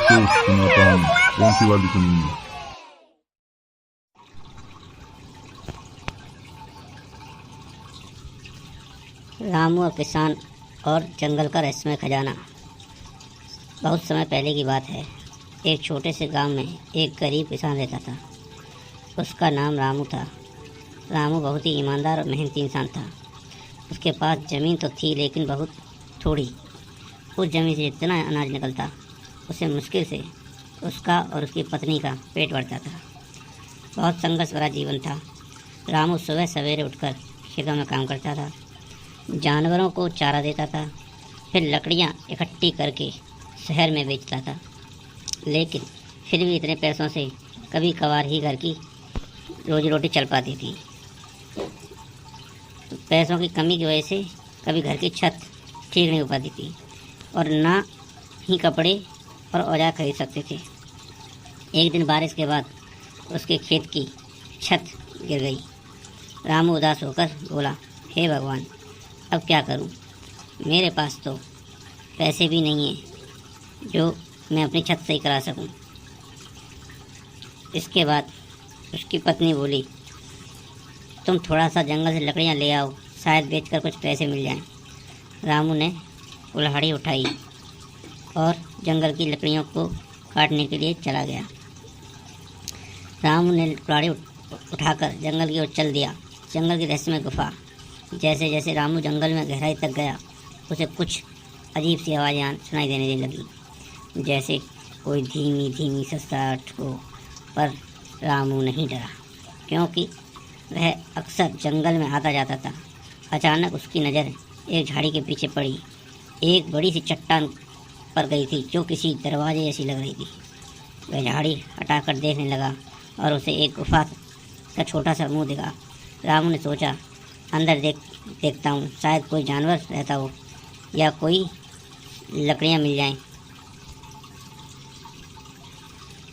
तो सुनाता हूँ, कौन सी वाली सुनेंगे? रामू और किसान और जंगल का रहस्यमय खजाना। बहुत समय पहले की बात है। एक छोटे से गांव में एक गरीब किसान रहता था। उसका नाम रामू था। रामू बहुत ही ईमानदार और मेहनती इंसान था। उसके पास ज़मीन तो थी, लेकिन बहुत थोड़ी। उस ज़मीन से जितना अनाज निकलता, उससे मुश्किल से उसका और उसकी पत्नी का पेट भरता था। बहुत संघर्ष भरा जीवन था। रामू सुबह सवेरे उठकर खेतों में काम करता था, जानवरों को चारा देता था, फिर लकड़ियाँ इकट्ठी करके शहर में बेचता था। लेकिन फिर भी इतने पैसों से कभी कभार ही घर की रोजी रोटी चल पाती थी। तो पैसों की कमी की वजह से कभी घर की छत ठीक नहीं हो पाती थी और ना ही कपड़े और औजार खरीद सकते थे। एक दिन बारिश के बाद उसके खेत की छत गिर गई। रामू उदास होकर बोला, हे भगवान, अब क्या करूं? मेरे पास तो पैसे भी नहीं हैं जो मैं अपनी छत सही करा सकूं। इसके बाद उसकी पत्नी बोली, तुम थोड़ा सा जंगल से लकड़ियां ले आओ, शायद बेचकर कुछ पैसे मिल जाएं। रामू ने कुल्हाड़ी उठाई और जंगल की लकड़ियों को काटने के लिए चला गया। रामू ने कुल्हाड़ी उठाकर जंगल की ओर चल दिया। जंगल की रहस्यमय गुफा। जैसे जैसे रामू जंगल में गहराई तक गया, उसे कुछ अजीब सी आवाज़ें सुनाई देने लगी, जैसे कोई धीमी धीमी ससराहट हो। पर रामू नहीं डरा, क्योंकि वह अक्सर जंगल में आता जाता था। अचानक उसकी नज़र एक झाड़ी के पीछे पड़ी। एक बड़ी सी चट्टान पर गई थी जो किसी दरवाजे जैसी लग रही थी। वह झाड़ी हटाकर देखने लगा और उसे एक गुफा का छोटा सा मुंह दिखा। रामू ने सोचा, अंदर देखता हूँ, शायद कोई जानवर रहता हो या कोई लकड़ियाँ मिल जाएं।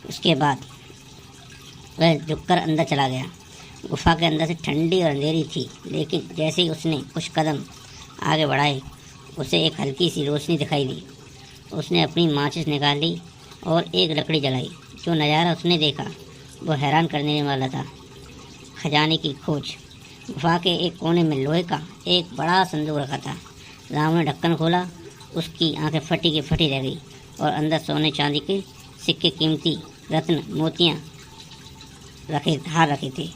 उसके बाद वह झुककर अंदर चला गया। गुफा के अंदर से ठंडी और अंधेरी थी, लेकिन जैसे ही उसने कुछ कदम आगे बढ़ाए, उसे एक हल्की सी रोशनी दिखाई दी। उसने अपनी माचिस निकाली और एक लकड़ी जलाई। जो नज़ारा उसने देखा वो हैरान करने वाला था। खजाने की खोज। गुफा के एक कोने में लोहे का एक बड़ा संदूक रखा था। रामू ने ढक्कन खोला। उसकी आंखें फटी की फटी रह गई और अंदर सोने चांदी के सिक्के, कीमती रत्न, मोतियाँ हार रखे थे।